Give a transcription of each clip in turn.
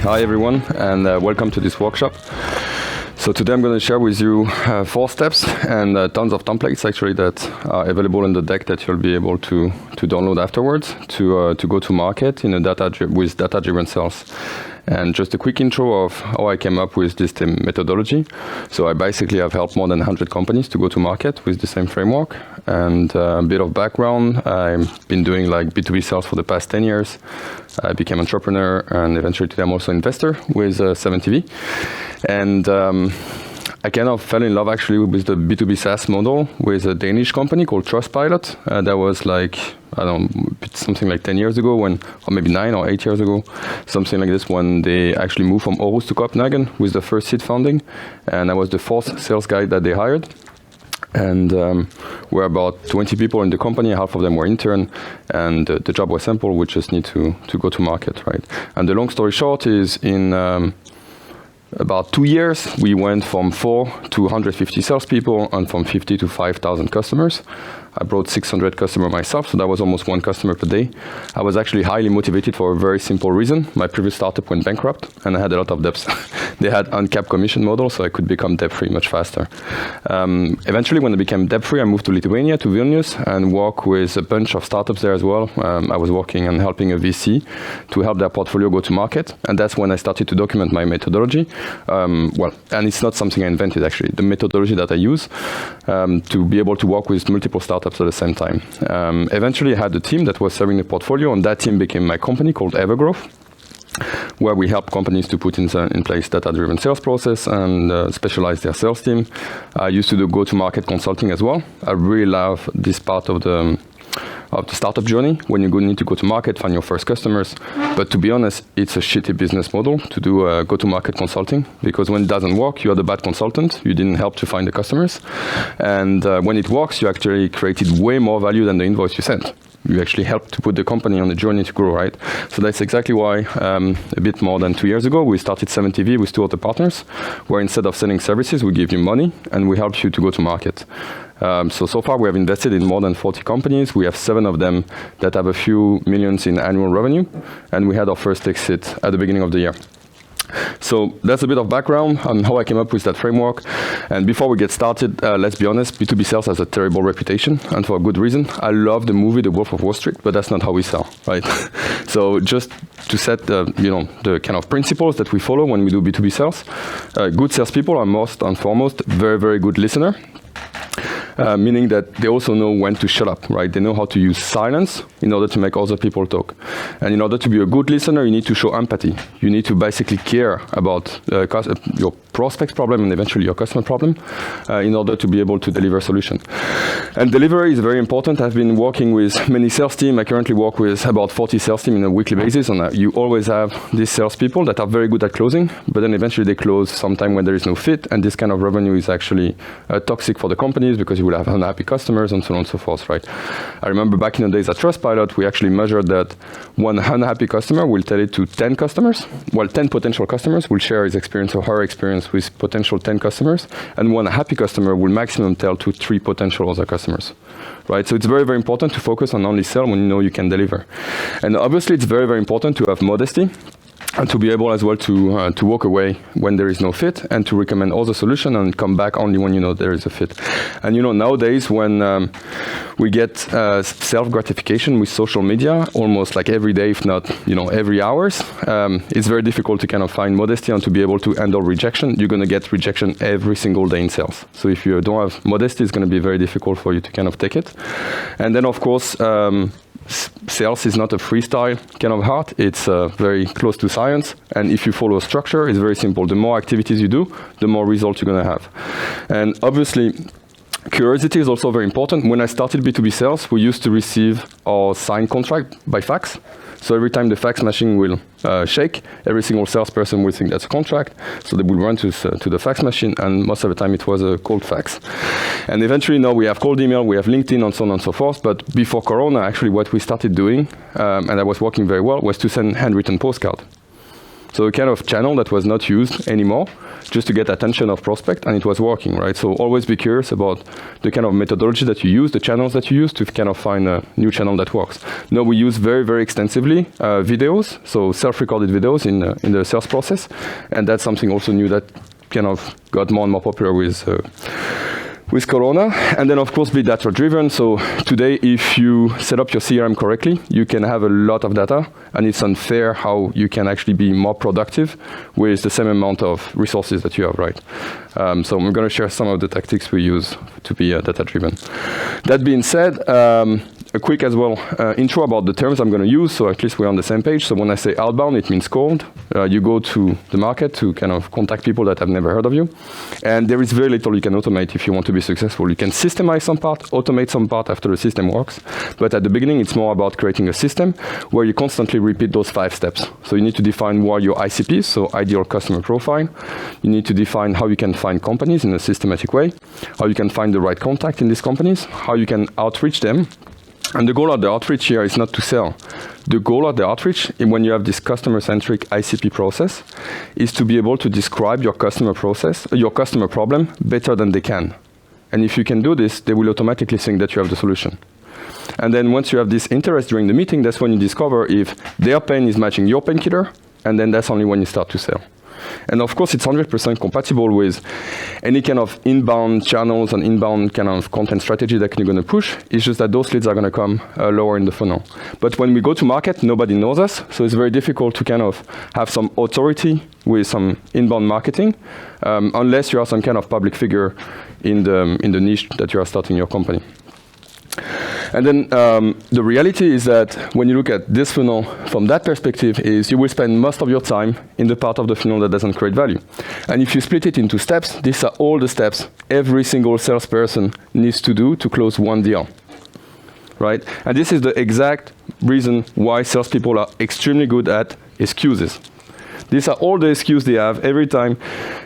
Hi everyone, and welcome to this workshop. So today I'm going to share with you 4 steps and tons of templates actually that are available in the deck that you'll be able to download afterwards to go to market in a with data-driven sales. And just a quick intro of how I came up with this methodology. So I basically have helped more than 100 companies to go to market with the same framework. And a bit of background, I've been doing like B2B sales for the past 10 years. I became entrepreneur and eventually today I'm also investor with 7TV. And I kind of fell in love actually with the B2B SaaS model with a Danish company called Trustpilot. That was like, I don't know, something like 10 years ago or maybe 9 or 8 years ago, something like this, when they actually moved from Aarhus to Copenhagen with the first seed funding. And I was the 4th sales guy that they hired. And we're about 20 people in the company, half of them were intern, and the job was simple, we just need to go to market, right? And the long story short is in about 2 years, we went from 4 to 150 salespeople and from 50 to 5,000 customers. I brought 600 customers myself, so that was almost 1 customer per day. I was actually highly motivated for a very simple reason. My previous startup went bankrupt and I had a lot of debts. They had uncapped commission model, so I could become debt-free much faster. Eventually, when I became debt-free, I moved to Lithuania, to Vilnius, and worked with a bunch of startups there as well. I was working and helping a VC to help their portfolio go to market. And that's when I started to document my methodology. And it's not something I invented, actually. The methodology that I use to be able to work with multiple startups at the same time. Eventually, I had a team that was serving the portfolio, and that team became my company called Evergrowth, where we help companies to put in place data-driven sales process and specialize their sales team. I used to do go-to-market consulting as well. I really love this part of the startup journey, when you need to go to market, find your first customers. But to be honest, it's a shitty business model to do go-to-market consulting, because when it doesn't work, you are the bad consultant. You didn't help to find the customers. And when it works, you actually created way more value than the invoice you sent. You actually helped to put the company on the journey to grow, right? So that's exactly why a bit more than 2 years ago, we started 7TV with 2 other partners, where instead of selling services, we give you money and we help you to go to market. So far we have invested in more than 40 companies. We have 7 of them that have a few millions in annual revenue, and we had our first exit at the beginning of the year. So that's a bit of background on how I came up with that framework. And before we get started, let's be honest, B2B sales has a terrible reputation, and for a good reason. I love the movie The Wolf of Wall Street, but that's not how we sell, right? So just to set the kind of principles that we follow when we do B2B sales, good salespeople are most and foremost very, very good listener. Meaning that they also know when to shut up, right? They know how to use silence in order to make other people talk. And in order to be a good listener, you need to show empathy. You need to basically care about your prospect's problem and eventually your customer problem in order to be able to deliver a solution. And delivery is very important. I've been working with many sales teams. I currently work with about 40 sales teams on a weekly basis. And you always have these salespeople that are very good at closing, but then eventually they close sometime when there is no fit. And this kind of revenue is actually toxic for the companies, because you will have unhappy customers and so on and so forth, right? I remember back in the days at Trustpilot, we actually measured that one unhappy customer will tell it to 10 customers, while 10 potential customers will share his experience or her experience with potential 10 customers, and one happy customer will maximum tell to 3 potential other customers, right? So it's very, very important to focus on only sell when you know you can deliver. And obviously it's very, very important to have modesty, and to be able as well to walk away when there is no fit, and to recommend other solution and come back only when you know there is a fit. And nowadays when we get self-gratification with social media, almost like every day, if not every hours, it's very difficult to kind of find modesty and to be able to handle rejection. You're going to get rejection every single day in sales. So if you don't have modesty, it's going to be very difficult for you to kind of take it. And then of course, sales is not a freestyle kind of art. It's very close to science. And if you follow a structure, it's very simple. The more activities you do, the more results you're going to have. And obviously, curiosity is also very important. When I started B2B sales, we used to receive our signed contract by fax. So every time the fax machine will shake, every single salesperson will think that's a contract. So they will run to the fax machine, and most of the time it was a cold fax. And eventually now we have cold email, we have LinkedIn, and so on and so forth. But before Corona, actually what we started doing, and that was working very well, was to send handwritten postcard. So a kind of channel that was not used anymore, just to get attention of prospect, and it was working, right? So always be curious about the kind of methodology that you use, the channels that you use to kind of find a new channel that works. Now we use very, very extensively videos, so self-recorded videos in the sales process, and that's something also new that kind of got more and more popular with Corona. And then of course be data driven. So today, if you set up your CRM correctly, you can have a lot of data, and it's unfair how you can actually be more productive with the same amount of resources that you have, right? So I'm going to share some of the tactics we use to be data driven. That being said, a quick as well intro about the terms I'm going to use, so at least we're on the same page. So when I say outbound, it means cold. You go to the market to kind of contact people that have never heard of you. And there is very little you can automate if you want to be successful. You can systemize some part, automate some part after the system works. But at the beginning, it's more about creating a system where you constantly repeat those 5 steps. So you need to define what are your ICPs, so ideal customer profile. You need to define how you can find companies in a systematic way, how you can find the right contact in these companies, how you can outreach them. And the goal of the outreach here is not to sell. The goal of the outreach, when you have this customer-centric ICP process, is to be able to describe your customer process, your customer problem better than they can. And if you can do this, they will automatically think that you have the solution. And then once you have this interest during the meeting, that's when you discover if their pain is matching your painkiller, and then that's only when you start to sell. And of course, it's 100% compatible with any kind of inbound channels and inbound kind of content strategy that you're going to push. It's just that those leads are going to come lower in the funnel. But when we go to market, nobody knows us, so it's very difficult to kind of have some authority with some inbound marketing, unless you are some kind of public figure in the niche that you are starting your company. And then the reality is that when you look at this funnel from that perspective is you will spend most of your time in the part of the funnel that doesn't create value. And if you split it into steps, these are all the steps every single salesperson needs to do to close one deal, right? And this is the exact reason why salespeople are extremely good at excuses. These are all the excuses they have every time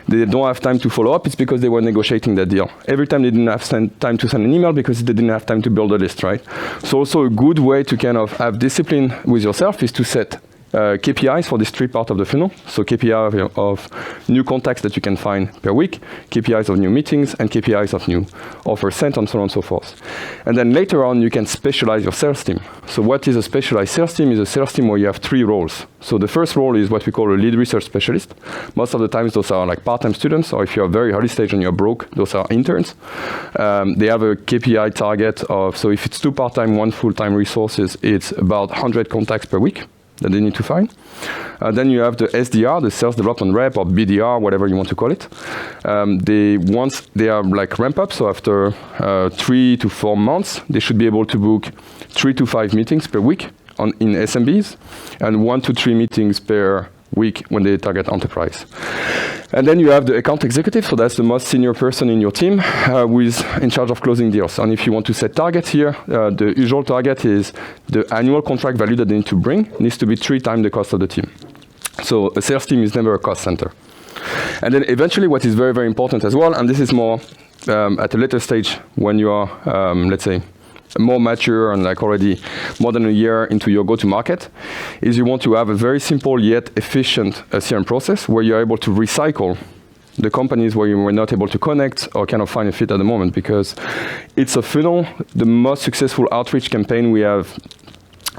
they don't have time to follow up. It's because they were negotiating that deal. Every time they didn't have time to send an email because they didn't have time to build a list, right? So also a good way to kind of have discipline with yourself is to set KPIs for this 3 part of the funnel. So KPI of new contacts that you can find per week, KPIs of new meetings, and KPIs of new offers sent, and so on and so forth. And then later on, you can specialize your sales team. So what is a specialized sales team? Is a sales team where you have 3 roles. So the first role is what we call a lead research specialist. Most of the times, those are like part-time students, or if you're very early stage and you're broke, those are interns. They have a KPI target of, so if it's 2 part-time, 1 full-time resources, it's about 100 contacts per week that they need to find. Then you have the SDR, the sales development rep, or BDR, whatever you want to call it. Once they are like ramp up, so after 3 to 4 months, they should be able to book 3 to 5 meetings per week in SMBs, and 1 to 3 meetings per week when they target enterprise. And then you have the account executive, so that's the most senior person in your team who is in charge of closing deals. And if you want to set targets here, the usual target is the annual contract value that they need to bring needs to be 3 times the cost of the team. So a sales team is never a cost center. And then eventually what is very, very important as well, and this is more at a later stage when you are, let's say, more mature and like already more than a year into your go-to-market, is you want to have a very simple yet efficient CRM process where you're able to recycle the companies where you were not able to connect or kind of find a fit at the moment, because it's a funnel. The most successful outreach campaign we have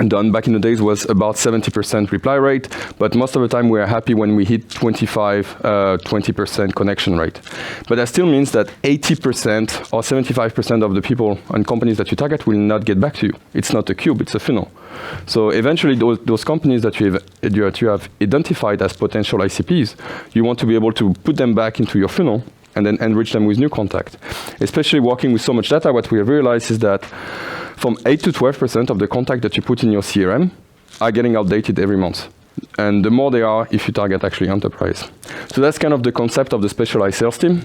done back in the days was about 70% reply rate, but most of the time we are happy when we hit 20% connection rate. But that still means that 80% or 75% of the people and companies that you target will not get back to you. It's not a cube, it's a funnel. So eventually those companies that you have identified as potential ICPs, you want to be able to put them back into your funnel and then enrich them with new contact. Especially working with so much data, what we have realized is that from 8 to 12% of the contact that you put in your CRM are getting outdated every month. And the more they are, if you target actually enterprise. So that's kind of the concept of the specialized sales team.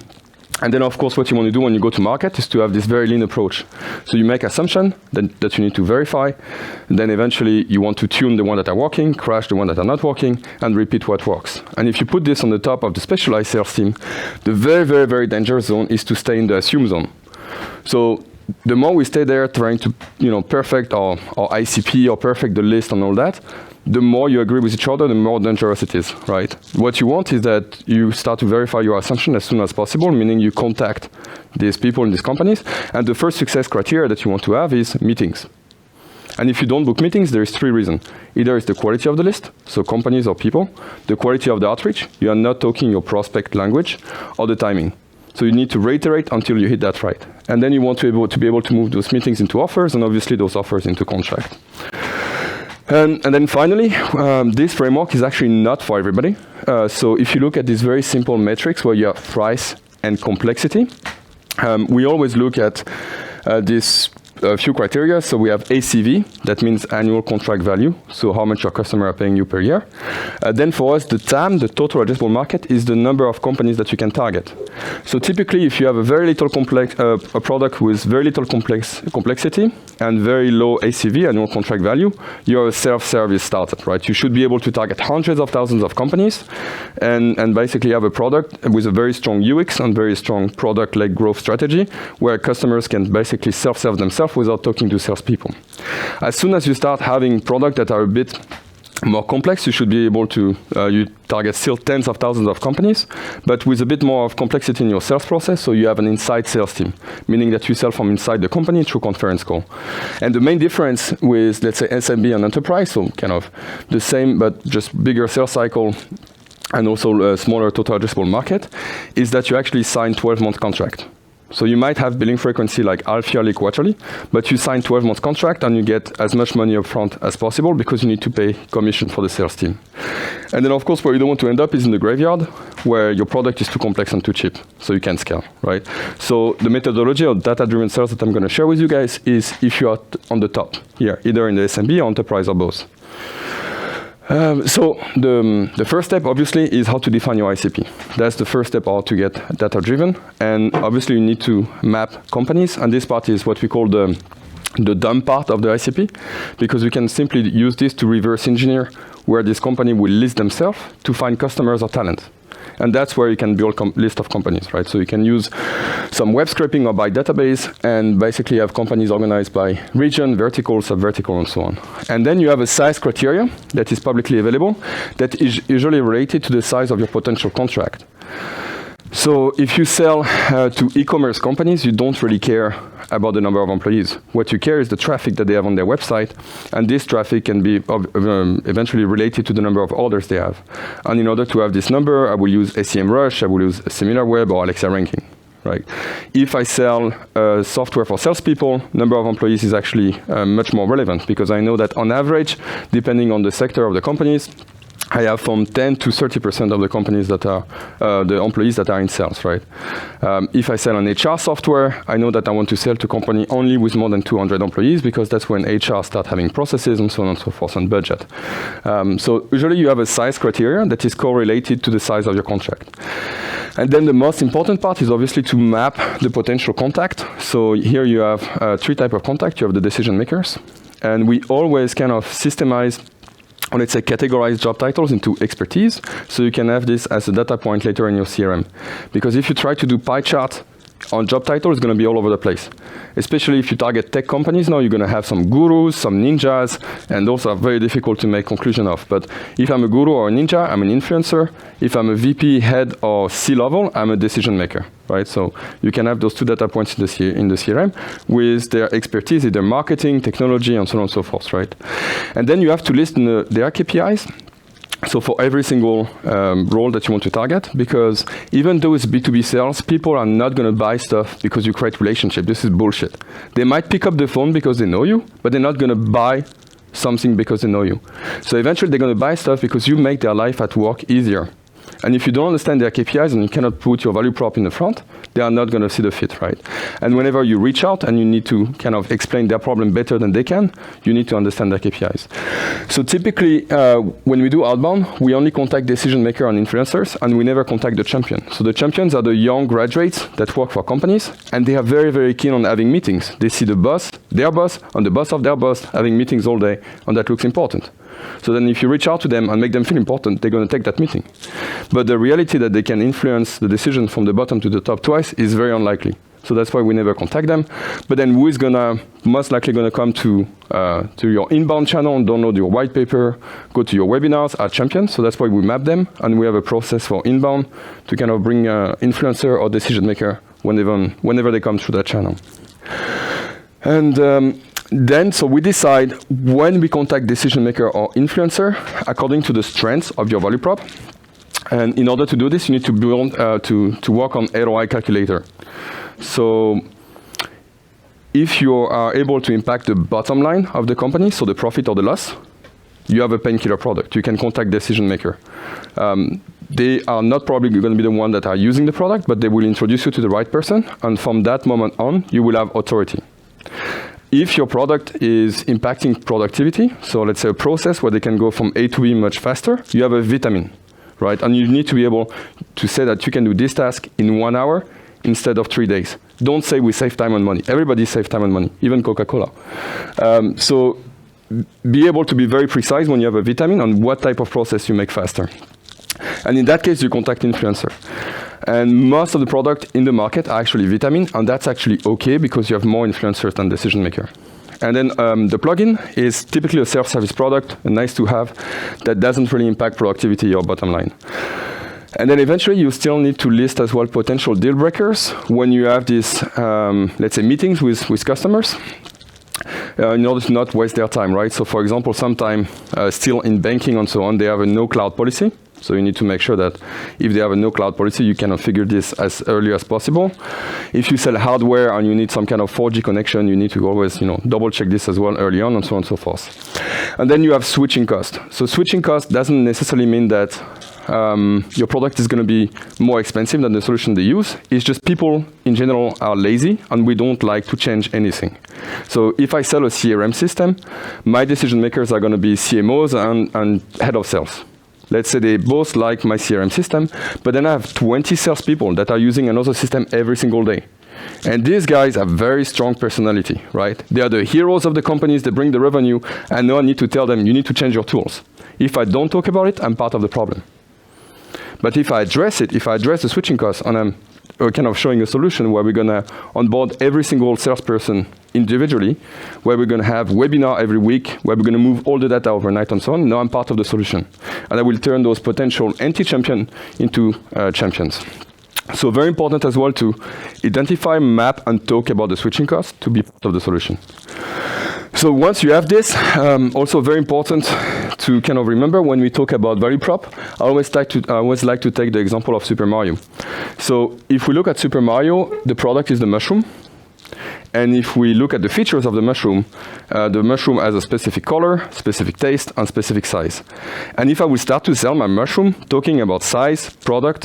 And then, of course, what you want to do when you go to market is to have this very lean approach. So you make assumptions that you need to verify. And then eventually, you want to tune the ones that are working, crash the ones that are not working, and repeat what works. And if you put this on the top of the specialized sales team, the very, very, very dangerous zone is to stay in the assume zone. So the more we stay there trying to perfect our ICP or perfect the list and all that, the more you agree with each other, the more dangerous it is, right? What you want is that you start to verify your assumption as soon as possible, meaning you contact these people in these companies, and the first success criteria that you want to have is meetings. And if you don't book meetings, there is 3 reasons. Either it's the quality of the list, so companies or people, the quality of the outreach, you are not talking your prospect language, or the timing. So you need to reiterate until you hit that right. And then you want to be able to move those meetings into offers, and obviously those offers into contract. And then finally, this framework is actually not for everybody. So if you look at these very simple metrics where you have price and complexity, we always look at this few criteria. So we have ACV, that means annual contract value, so how much your customer are paying you per year. Then for us, the TAM, the total addressable market, is the number of companies that you can target. So typically, if you have a very little a product with very little complexity and very low ACV, annual contract value, you're a self-service startup, right? You should be able to target hundreds of thousands of companies and basically have a product with a very strong UX and very strong product-led growth strategy where customers can basically self-serve themselves without talking to salespeople. As soon as you start having products that are a bit more complex, you should be able to you target still tens of thousands of companies, but with a bit more of complexity in your sales process, so you have an inside sales team, meaning that you sell from inside the company through conference call. And the main difference with, let's say, SMB and enterprise, so kind of the same but just bigger sales cycle and also a smaller total addressable market, is that you actually sign 12-month contract. So you might have billing frequency like half-yearly, quarterly, but you sign 12-month contract and you get as much money up front as possible because you need to pay commission for the sales team. And then, of course, where you don't want to end up is in the graveyard, where your product is too complex and too cheap, so you can't scale, right? So the methodology of data-driven sales that I'm going to share with you guys is if you are on the top here, either in the SMB or enterprise or both. So the first step, obviously, is how to define your ICP. That's the first step how to get data-driven. And obviously, you need to map companies. And this part is what we call the dumb part of the ICP, because we can simply use this to reverse engineer where this company will list themselves to find customers or talent. And that's where you can build a list of companies, right? So you can use some web scraping or by database and basically have companies organized by region, vertical, sub-vertical, and so on. And then you have a size criteria that is publicly available that is usually related to the size of your potential contract. So if you sell to e-commerce companies, you don't really care about the number of employees. What you care is the traffic that they have on their website, and this traffic can be eventually related to the number of orders they have. And in order to have this number, I will use SEMrush, I will use SimilarWeb or Alexa ranking. Right? If I sell software for salespeople, number of employees is actually much more relevant, because I know that on average, depending on the sector of the companies, I have from 10 to 30% of the companies that are, the employees that are in sales, right? If I sell an HR software, I know that I want to sell to a company only with more than 200 employees, because that's when HR start having processes and so on and so forth and budget. So usually you have a size criteria that is correlated to the size of your contract. And then the most important part is obviously to map the potential contact. So here you have 3 types of contact. You have the decision makers, and we always kind of systemize, or let's say categorize job titles into expertise, so you can have this as a data point later in your CRM. Because if you try to do pie chart on job title, it's going to be all over the place. Especially if you target tech companies now, you're going to have some gurus, some ninjas, and those are very difficult to make conclusion of. But if I'm a guru or a ninja, I'm an influencer. If I'm a VP, head, or C-level, I'm a decision maker, right? So you can have those 2 data points in the CRM with their expertise, either marketing, technology, and so on and so forth, right? And then you have to list their KPIs. So for every single role that you want to target, because even though it's B2B sales, people are not going to buy stuff because you create relationship. This is bullshit. They might pick up the phone because they know you, but they're not going to buy something because they know you. So eventually they're going to buy stuff because you make their life at work easier. And if you don't understand their KPIs and you cannot put your value prop in the front, they are not going to see the fit, right? And whenever you reach out and you need to kind of explain their problem better than they can, you need to understand their KPIs. So typically, when we do outbound, we only contact decision maker and influencers, and we never contact the champion. So the champions are the young graduates that work for companies, and they are very, very keen on having meetings. They see the boss, their boss, and the boss of their boss having meetings all day, and that looks important. So then if you reach out to them and make them feel important, they're going to take that meeting. But the reality that they can influence the decision from the bottom to the top twice is very unlikely. so that's why we never contact them. But then who is most likely gonna come to your inbound channel and download your white paper, go to your webinars, are champions. So that's why we map them, and we have a process for inbound to kind of bring influencer or decision maker whenever they come through that channel. And then, so we decide when we contact decision maker or influencer according to the strengths of your value prop. And in order to do this, you need to build to work on ROI calculator. So if you are able to impact the bottom line of the company, so the profit or the loss, you have a painkiller product. You can contact decision maker. They are not probably going to be the one that are using the product, but they will introduce you to the right person. And from that moment on, you will have authority. If your product is impacting productivity, so let's say a process where they can go from A to B much faster, you have a vitamin, right? And you need to be able to say that you can do this task in 1 hour instead of 3 days. Don't say we save time and money. Everybody saves time and money, even Coca-Cola. So be able to be very precise when you have a vitamin on what type of process you make faster. And in that case, you contact influencer. And most of the product in the market are actually vitamin, and that's actually okay because you have more influencers than decision maker. And then the plugin is typically a self-service product, a nice to have, that doesn't really impact productivity or bottom line. And then eventually you still need to list as well potential deal breakers when you have these, let's say, meetings with customers. In order to not waste their time, right? So for example, sometime still in banking and so on, they have a no cloud policy. So you need to make sure that if they have a no cloud policy, you can configure this as early as possible. If you sell hardware and you need some kind of 4G connection, you need to always, double check this as well early on and so on and so forth. And then you have switching cost. So switching cost doesn't necessarily mean that your product is going to be more expensive than the solution they use. It's just people in general are lazy and we don't like to change anything. So if I sell a CRM system, my decision makers are going to be CMOs and head of sales. Let's say they both like my CRM system, but then I have 20 salespeople that are using another system every single day. And these guys have very strong personality, right? They are the heroes of the companies, they bring the revenue, and now I need to tell them, you need to change your tools. If I don't talk about it, I'm part of the problem. But if I address it, if I address the switching costs, and I'm kind of showing a solution where we're going to onboard every single salesperson individually, where we're going to have webinar every week, where we're going to move all the data overnight and so on, now I'm part of the solution. And I will turn those potential anti-champions into champions. So very important as well to identify, map, and talk about the switching costs to be part of the solution. So once you have this, also very important to kind of remember when we talk about value prop, I always like to take the example of Super Mario. So if we look at Super Mario, the product is the mushroom. And if we look at the features of the mushroom has a specific color, specific taste, and specific size. And if I will start to sell my mushroom talking about size, color,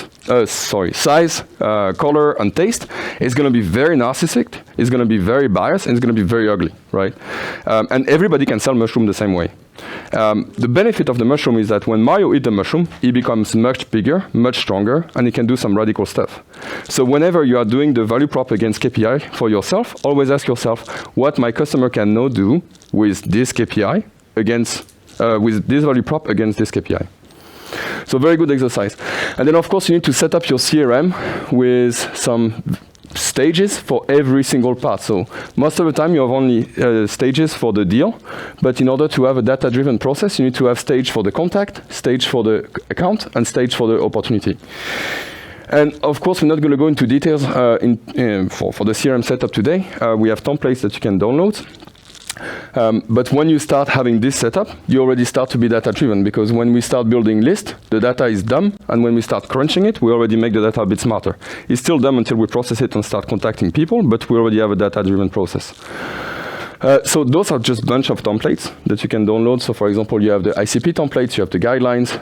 and taste, it's going to be very narcissistic, it's going to be very biased, and it's going to be very ugly, right? And everybody can sell mushroom the same way. The benefit of the mushroom is that when Mario eats the mushroom, he becomes much bigger, much stronger, and he can do some radical stuff. So whenever you are doing the value prop against KPI for yourself, always ask yourself what my customer can now do with this KPI with this value prop against this KPI. So very good exercise. And then of course you need to set up your CRM with some stages for every single part. So most of the time you have only stages for the deal, but in order to have a data-driven process, you need to have stage for the contact, stage for the account, and stage for the opportunity. And of course, we're not going to go into details for the CRM setup today. We have templates that you can download. But when you start having this setup, you already start to be data-driven, because when we start building lists, the data is dumb, and when we start crunching it, we already make the data a bit smarter. It's still dumb until we process it and start contacting people, but we already have a data-driven process. So those are just a bunch of templates that you can download. So for example, you have the ICP templates, you have the guidelines,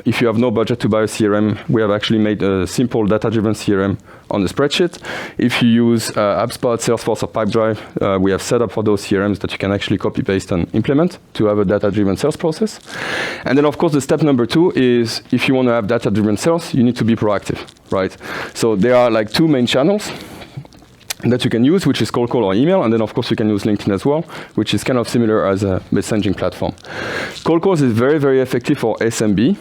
if you have no budget to buy a CRM, we have actually made a simple data-driven CRM on the spreadsheet. If you use HubSpot, Salesforce, or Pipedrive, we have set up for those CRMs that you can actually copy-paste and implement to have a data-driven sales process. And then of course, the step number 2 is if you want to have data-driven sales, you need to be proactive, right? So there are like 2 main channels that you can use, which is cold call or email, and then of course you can use LinkedIn as well, which is kind of similar as a messaging platform. Cold calls is very, very effective for SMB.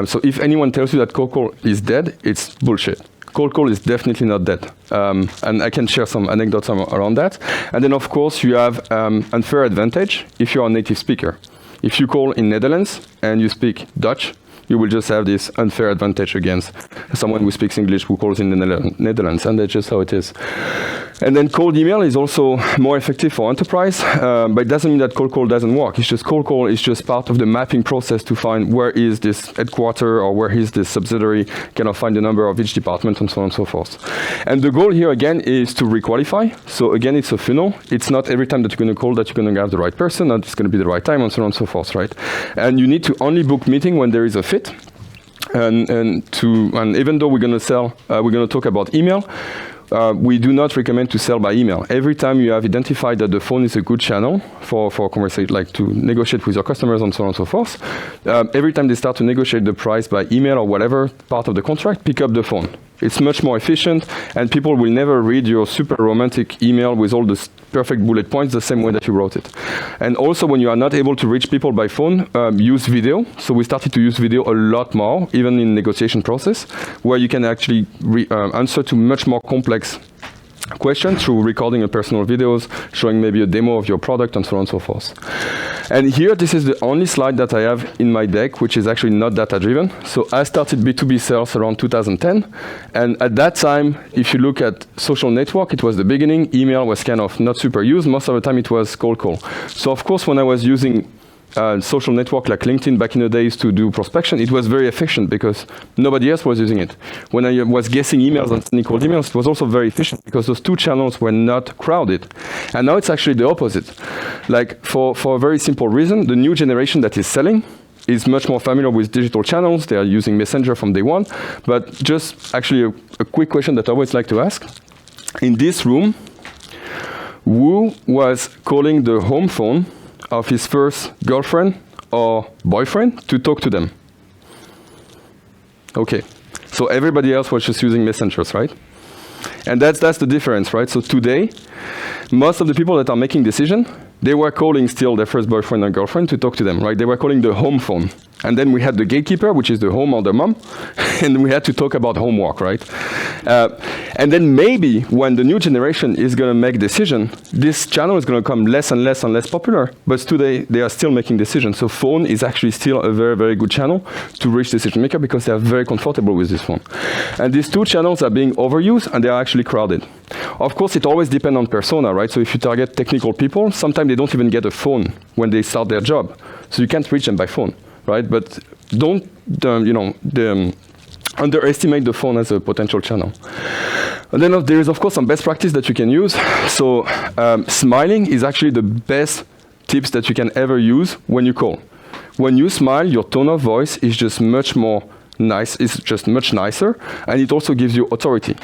So if anyone tells you that cold call is dead, it's bullshit. Cold call is definitely not dead. And I can share some anecdotes around that. And then, of course, you have unfair advantage if you're a native speaker. If you call in Netherlands and you speak Dutch, you will just have this unfair advantage against someone who speaks English who calls in the Netherlands, and that's just how it is. And then cold email is also more effective for enterprise, but it doesn't mean that cold call doesn't work. It's just cold call is just part of the mapping process to find where is this headquarter or where is this subsidiary, kind of find the number of each department and so on and so forth. And the goal here again is to requalify. So again, it's a funnel. It's not every time that you're going to call that you're going to have the right person, that it's going to be the right time and so on and so forth, right? And you need to only book meeting when there is a fit. And even though we're going to talk about email, we do not recommend to sell by email. Every time you have identified that the phone is a good channel for conversation, like to negotiate with your customers and so on and so forth, every time they start to negotiate the price by email or whatever part of the contract, pick up the phone. It's much more efficient, and people will never read your super romantic email with all the perfect bullet points the same way that you wrote it. And also, when you are not able to reach people by phone, use video. So we started to use video a lot more, even in negotiation process, where you can actually answer to much more complex questions through recording a personal videos, showing maybe a demo of your product and so on and so forth. And here, this is the only slide that I have in my deck, which is actually not data-driven. So I started B2B sales around 2010. And at that time, if you look at social network, it was the beginning. Email was kind of not super used. Most of the time, it was cold call. So of course, when I was using social network like LinkedIn back in the days to do prospection, it was very efficient because nobody else was using it. When I was guessing emails and sending cold emails, it was also very efficient because those two channels were not crowded. And now it's actually the opposite. Like for a very simple reason, the new generation that is selling is much more familiar with digital channels. They are using Messenger from day one. But just actually a quick question that I always like to ask. In this room, who was calling the home phone of his first girlfriend or boyfriend to talk to them? Okay, so everybody else was just using messengers, right? And that's the difference, right? So today, most of the people that are making decisions, they were calling still their first boyfriend or girlfriend to talk to them, right? They were calling the home phone. And then we had the gatekeeper, which is the home or the mom, and we had to talk about homework, right? And then maybe when the new generation is going to make decision, this channel is going to become less and less and less popular, but today they are still making decisions. So phone is actually still a very, very good channel to reach decision maker because they are very comfortable with this phone. And these two channels are being overused and they are actually crowded. Of course, it always depends on persona, right? So if you target technical people, sometimes they don't even get a phone when they start their job. So you can't reach them by phone. Right, but don't underestimate the phone as a potential channel. And then there is, of course, some best practice that you can use. So smiling is actually the best tips that you can ever use when you call. When you smile, your tone of voice is just much more nice. It's just much nicer, and it also gives you authority.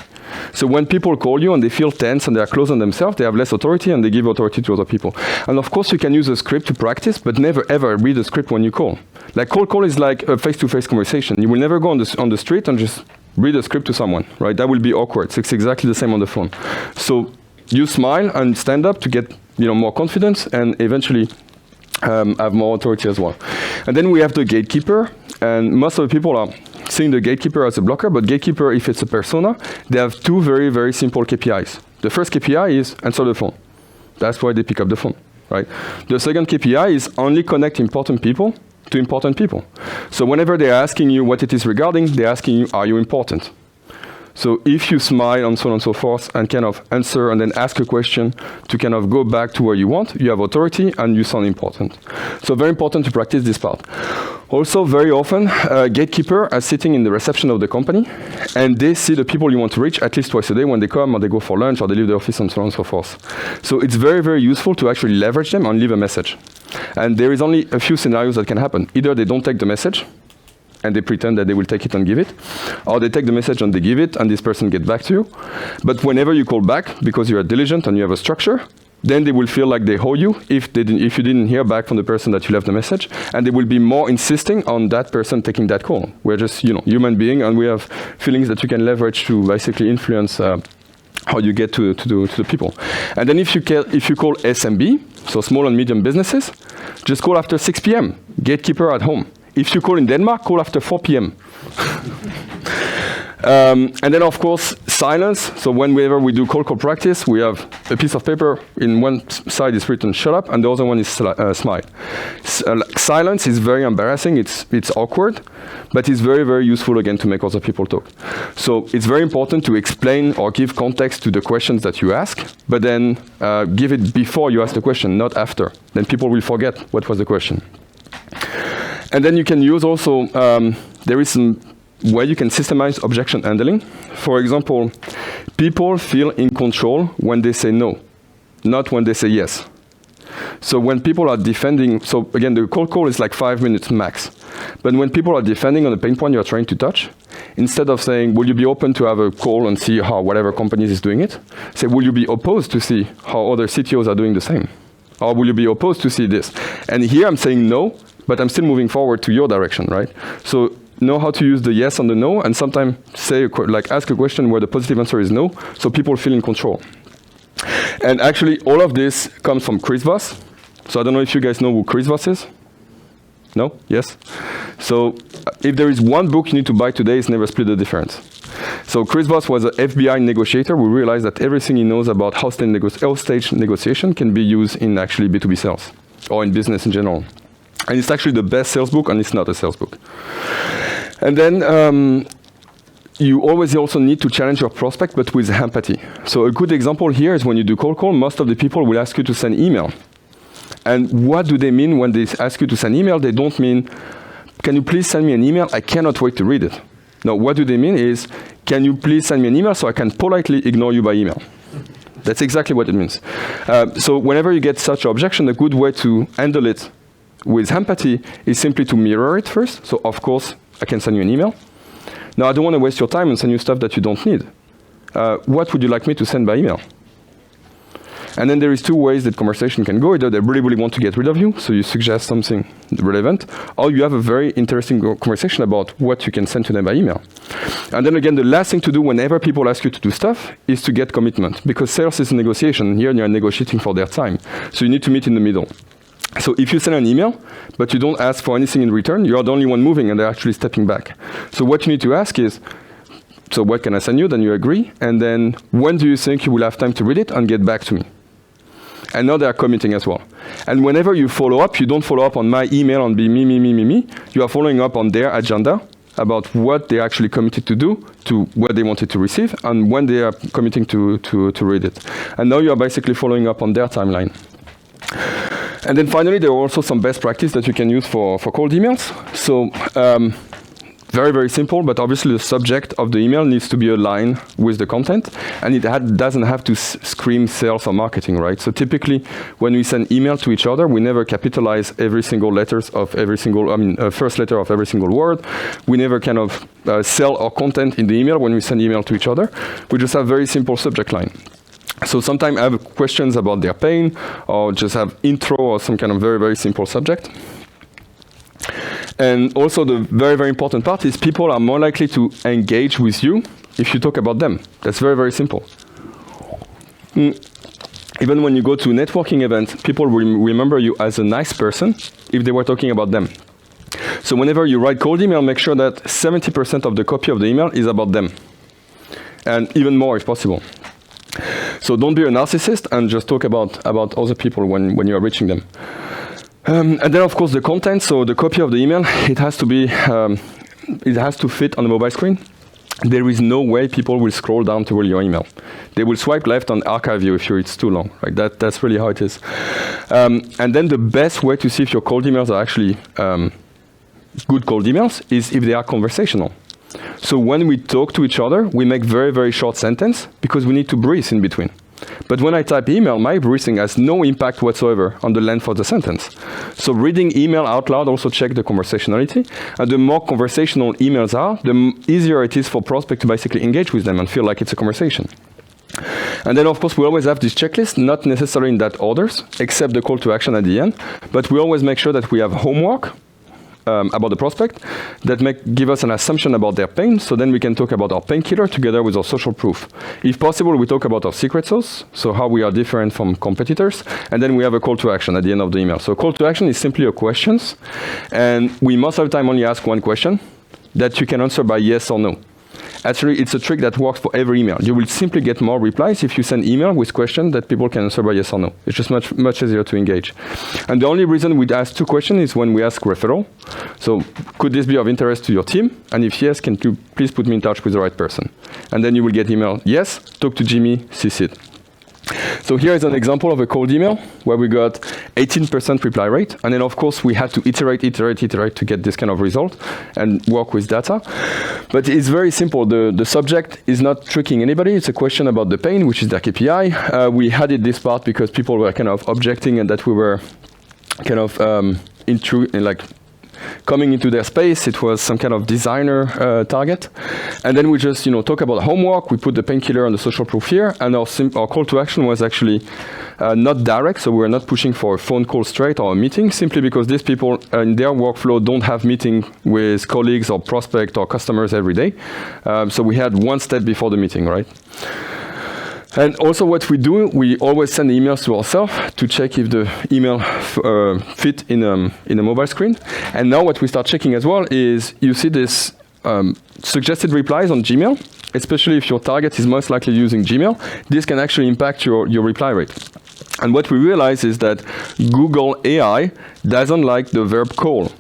So when people call you and they feel tense and they are close on themselves, they have less authority and they give authority to other people. And of course, you can use a script to practice, but never ever read a script when you call. Like cold call is like a face-to-face conversation. You will never go on the street and just read a script to someone, right? That will be awkward. It's exactly the same on the phone. So you smile and stand up to get more confidence and eventually have more authority as well. And then we have the gatekeeper, and most of the people are seeing the gatekeeper as a blocker, but gatekeeper, if it's a persona, they have two very, very simple KPIs. The first KPI is answer the phone. That's why they pick up the phone, right? The second KPI is only connect important people to important people. So whenever they're asking you what it is regarding, they're asking you, are you important? So if you smile and so on and so forth and kind of answer and then ask a question to kind of go back to where you want, you have authority and you sound important. So very important to practice this part. Also, very often, gatekeeper are sitting in the reception of the company, and they see the people you want to reach at least twice a day when they come or they go for lunch or they leave the office and so on and so forth. So it's very, very useful to actually leverage them and leave a message. And there is only a few scenarios that can happen. Either they don't take the message, and they pretend that they will take it and give it, or they take the message and they give it, and this person gets back to you. But whenever you call back, because you are diligent and you have a structure, then they will feel like they owe you if you didn't hear back from the person that you left the message, and they will be more insisting on that person taking that call. We're just human beings, and we have feelings that you can leverage to basically influence how you get to the people. And then if you call SMB, so small and medium businesses, just call after 6 p.m. Gatekeeper at home. If you call in Denmark, call after 4 p.m. And then, of course, silence. So whenever we do cold call practice, we have a piece of paper. In one side is written "shut up," and the other one is smile. Silence is very embarrassing. It's awkward, but it's very, very useful again to make other people talk. So it's very important to explain or give context to the questions that you ask, but then give it before you ask the question, not after. Then people will forget what was the question. And then you can use also, there is some way you can systemize objection handling. For example, people feel in control when they say no, not when they say yes. So when people are defending, so again, the cold call is like 5 minutes max. But when people are defending on a pain point you're trying to touch, instead of saying, will you be open to have a call and see how whatever company is doing it, say, will you be opposed to see how other CTOs are doing the same? Or will you be opposed to see this? And here I'm saying no, but I'm still moving forward to your direction, right? So know how to use the yes and the no, and sometimes say, like, ask a question where the positive answer is no, so people feel in control. And actually, all of this comes from Chris Voss. So I don't know if you guys know who Chris Voss is. No? Yes? So if there is one book you need to buy today, it's Never Split the Difference. So Chris Voss was an FBI negotiator who realized that everything he knows about how stage negotiation can be used in actually B2B sales, or in business in general. And it's actually the best sales book, and it's not a sales book. And then you always also need to challenge your prospect, but with empathy. So a good example here is when you do cold call, most of the people will ask you to send email. And what do they mean when they ask you to send email? They don't mean, can you please send me an email? I cannot wait to read it. No, what do they mean is, can you please send me an email so I can politely ignore you by email? That's exactly what it means. So whenever you get such an objection, a good way to handle it with empathy is simply to mirror it first. So of course, I can send you an email. Now, I don't want to waste your time and send you stuff that you don't need. What would you like me to send by email? And then there is two ways that conversation can go. Either they really, really want to get rid of you, so you suggest something relevant, or you have a very interesting conversation about what you can send to them by email. And then again, the last thing to do whenever people ask you to do stuff is to get commitment, because sales is a negotiation. Here you're negotiating for their time. So you need to meet in the middle. So if you send an email, but you don't ask for anything in return, you're the only one moving and they're actually stepping back. So what you need to ask is, so what can I send you? Then you agree. And then when do you think you will have time to read it and get back to me? And now they are committing as well. And whenever you follow up, you don't follow up on my email and be me. You are following up on their agenda about what they actually committed to do, to what they wanted to receive, and when they are committing to read it. And now you are basically following up on their timeline. And then finally, there are also some best practice that you can use for cold emails. So very, very simple, but obviously the subject of the email needs to be aligned with the content, and it doesn't have to scream sales or marketing, right? So typically, when we send email to each other, we never capitalize every single letters of every single, first letter of every single word. We never kind of sell our content in the email when we send email to each other. We just have very simple subject line. So sometimes I have questions about their pain, or just have intro or some kind of very, very simple subject. And also the very, very important part is people are more likely to engage with you if you talk about them. That's very, very simple. Even when you go to networking events, people will remember you as a nice person if they were talking about them. So whenever you write cold email, make sure that 70% of the copy of the email is about them. And even more if possible. So don't be a narcissist and just talk about other people when you are reaching them. And then, of course, the content. So the copy of the email, it has to fit on the mobile screen. There is no way people will scroll down to read your email. They will swipe left and archive you if it's too long. Right? That's really how it is. And then the best way to see if your cold emails are actually good cold emails is if they are conversational. So when we talk to each other, we make very, very short sentence because we need to breathe in between. But when I type email, my breathing has no impact whatsoever on the length of the sentence. So reading email out loud also check the conversationality. And the more conversational emails are, the easier it is for prospect to basically engage with them and feel like it's a conversation. And then, of course, we always have this checklist, not necessarily in that orders, except the call to action at the end. But we always make sure that we have homework about the prospect that give us an assumption about their pain, so then we can talk about our painkiller together with our social proof. If possible, we talk about our secret sauce, so how we are different from competitors, and then we have a call to action at the end of the email. So call to action is simply a questions, and we most of the time only ask one question that you can answer by yes or no. Actually, it's a trick that works for every email. You will simply get more replies if you send email with questions that people can answer by yes or no. It's just much easier to engage. And the only reason we ask 2 questions is when we ask referral. So could this be of interest to your team? And if yes, can you please put me in touch with the right person? And then you will get email, yes, talk to Jimmy, CC it. So here is an example of a cold email where we got 18% reply rate. And then, of course, we had to iterate to get this kind of result and work with data. But it's very simple. The subject is not tricking anybody. It's a question about the pain, which is their KPI. We added this part because people were kind of objecting and that we were kind of coming into their space. It was some kind of designer target. And then we just talk about homework. We put the painkiller on the social proof here. And our call to action was actually not direct. So we're not pushing for a phone call straight or a meeting, simply because these people in their workflow don't have meeting with colleagues or prospect or customers every day. So we had one step before the meeting, right? And also what we do, we always send emails to ourselves to check if the email fit in a mobile screen. And now what we start checking as well is you see this suggested replies on Gmail, especially if your target is most likely using Gmail. This can actually impact your reply rate. And what we realize is that Google AI doesn't like the verb call.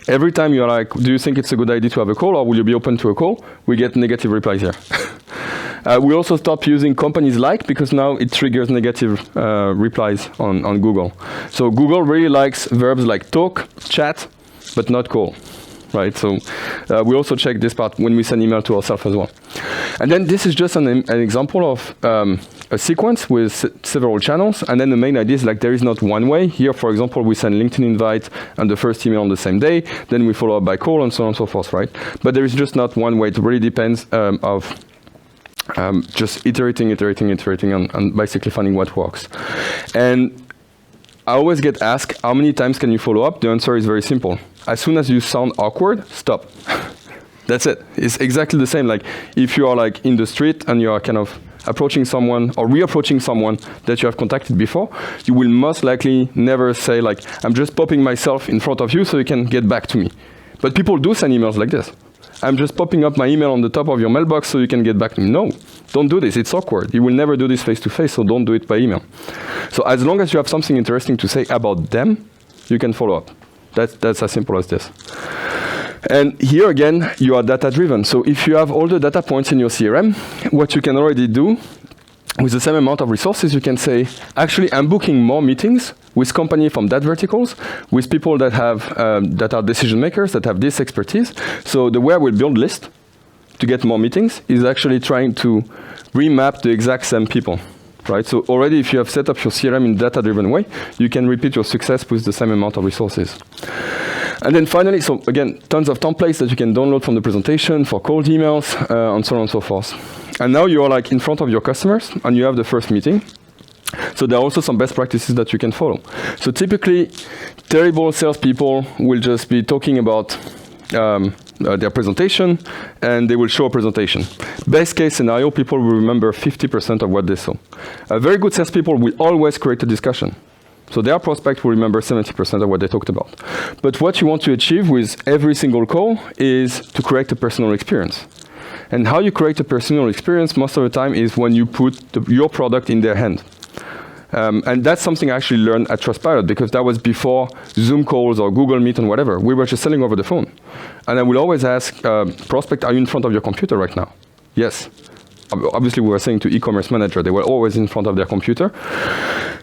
Every time you're like, do you think it's a good idea to have a call, or will you be open to a call? We get negative replies here. We also stop using companies like, because now it triggers negative replies on Google. So Google really likes verbs like talk, chat, but not call, right? So we also check this part when we send email to ourselves as well. And then this is just an example of a sequence with several channels. And then the main idea is like there is not one way. Here, for example, we send LinkedIn invite and the first email on the same day. Then we follow up by call and so on and so forth, right? But there is just not one way. It really depends of just iterating and basically finding what works. And I always get asked, how many times can you follow up? The answer is very simple. As soon as you sound awkward, stop. That's it. It's exactly the same. Like if you are like in the street and you are kind of approaching someone or reapproaching someone that you have contacted before, you will most likely never say like, I'm just popping myself in front of you so you can get back to me. But people do send emails like this. I'm just popping up my email on the top of your mailbox so you can get back to me. No, don't do this. It's awkward. You will never do this face-to-face, so don't do it by email. So as long as you have something interesting to say about them, you can follow up. That's as simple as this. And here again, you are data-driven. So if you have all the data points in your CRM, what you can already do with the same amount of resources, you can say, actually, I'm booking more meetings with companies from that verticals, with people that have that are decision makers, that have this expertise. So the way I will build list to get more meetings is actually trying to remap the exact same people, right? So already if you have set up your CRM in a data-driven way, you can repeat your success with the same amount of resources. And then finally, so again, tons of templates that you can download from the presentation for cold emails, and so on and so forth. And now you are like in front of your customers and you have the first meeting. So there are also some best practices that you can follow. So typically, terrible salespeople will just be talking about their presentation, and they will show a presentation. Best case scenario, people will remember 50% of what they saw. Very good salespeople will always create a discussion. So their prospect will remember 70% of what they talked about. But what you want to achieve with every single call is to create a personal experience. And how you create a personal experience most of the time is when you put your product in their hand. And that's something I actually learned at Trustpilot, because that was before Zoom calls or Google Meet and whatever. We were just selling over the phone. And I will always ask, prospect, are you in front of your computer right now? Yes. Obviously, we were saying to e-commerce manager, they were always in front of their computer.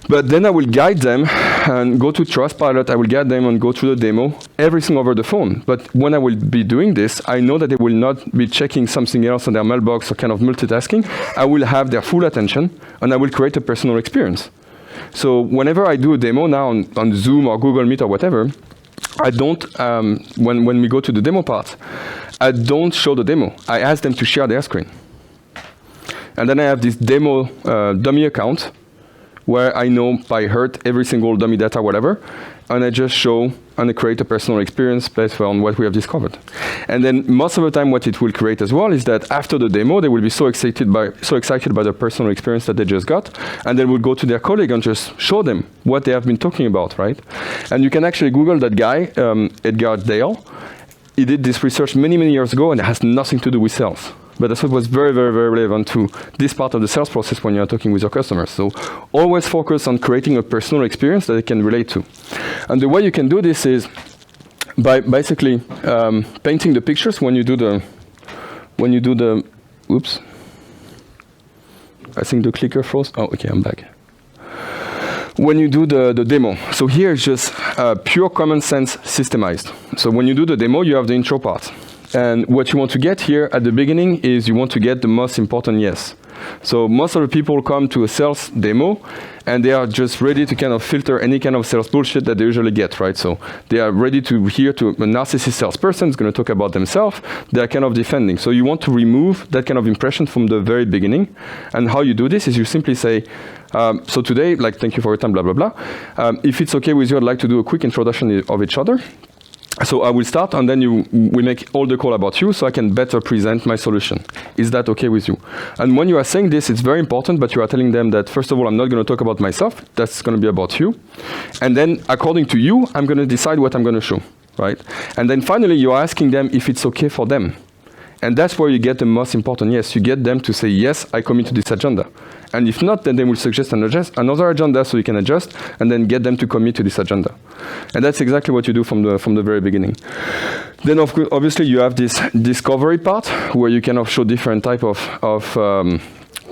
But then I will guide them and go to Trustpilot. I will guide them and go through the demo, everything over the phone. But when I will be doing this, I know that they will not be checking something else on their mailbox or kind of multitasking. I will have their full attention, and I will create a personal experience. So whenever I do a demo now on Zoom or Google Meet or whatever, I don't, when we go to the demo part, I don't show the demo. I ask them to share their screen. And then I have this demo dummy account where I know by heart every single dummy data, whatever, and I just show and I create a personal experience based on what we have discovered. And then most of the time what it will create as well is that after the demo, they will be so excited by the personal experience that they just got, and then we'll go to their colleague and just show them what they have been talking about, right? And you can actually Google that guy, Edgar Dale. He did this research many, many years ago, and it has nothing to do with sales. but that's what was very, very, very relevant to this part of the sales process when you're talking with your customers. So always focus on creating a personal experience that they can relate to. And the way you can do this is by basically painting the pictures when you do the, oops, I think the clicker froze. Oh, okay, I'm back. When you do the demo. So here is just pure common sense systemized. So when you do the demo, you have the intro part. And what you want to get here at the beginning is you want to get the most important yes. So most of the people come to a sales demo and they are just ready to kind of filter any kind of sales bullshit that they usually get, right? So they are ready to hear to a narcissist salesperson who's going to talk about themselves. They are kind of defending. So you want to remove that kind of impression from the very beginning. And how you do this is you simply say, so today, like, thank you for your time, blah, blah, blah. If it's okay with you, I'd like to do a quick introduction of each other. So I will start, and then we make all the call about you so I can better present my solution. Is that okay with you? And when you are saying this, it's very important, but you are telling them that, first of all, I'm not going to talk about myself. That's going to be about you. And then, according to you, I'm going to decide what I'm going to show, right? And then finally, you are asking them if it's okay for them. And that's where you get the most important yes. You get them to say, yes, I commit to this agenda. And if not, then they will suggest another agenda so you can adjust and then get them to commit to this agenda. And that's exactly what you do from the very beginning. Then obviously you have this discovery part where you kind of show different type of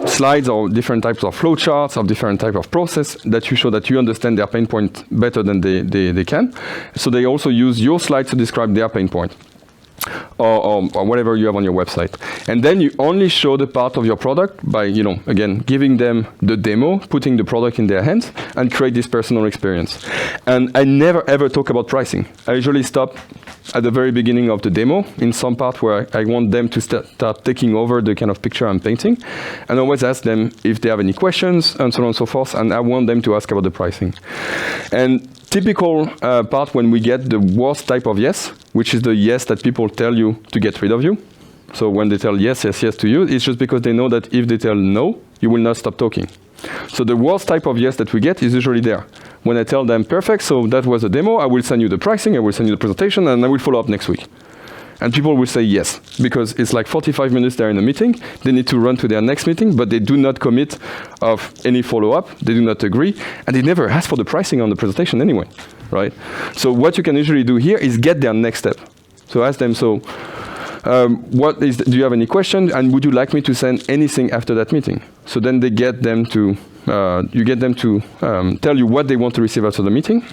slides or different types of flowcharts of different type of process that you show that you understand their pain point better than they can. So they also use your slides to describe their pain point. Or whatever you have on your website. And then you only show the part of your product by, again, giving them the demo, putting the product in their hands, and create this personal experience. And I never, ever talk about pricing. I usually stop at the very beginning of the demo, in some part where I want them to start taking over the kind of picture I'm painting, and always ask them if they have any questions, and so on and so forth, and I want them to ask about the pricing. And typical part when we get the worst type of yes, which is the yes that people tell you to get rid of you. So when they tell yes, yes, yes to you, it's just because they know that if they tell no, you will not stop talking. So the worst type of yes that we get is usually there. When I tell them, perfect, so that was a demo, I will send you the pricing, I will send you the presentation, and I will follow up next week. And people will say yes, because it's like 45 minutes they're in a meeting, they need to run to their next meeting, but they do not commit of any follow-up, they do not agree, and they never ask for the pricing on the presentation anyway, right? So what you can usually do here is get their next step. So ask them, do you have any questions, and would you like me to send anything after that meeting? So then they get them to, you get them to tell you what they want to receive after the meeting.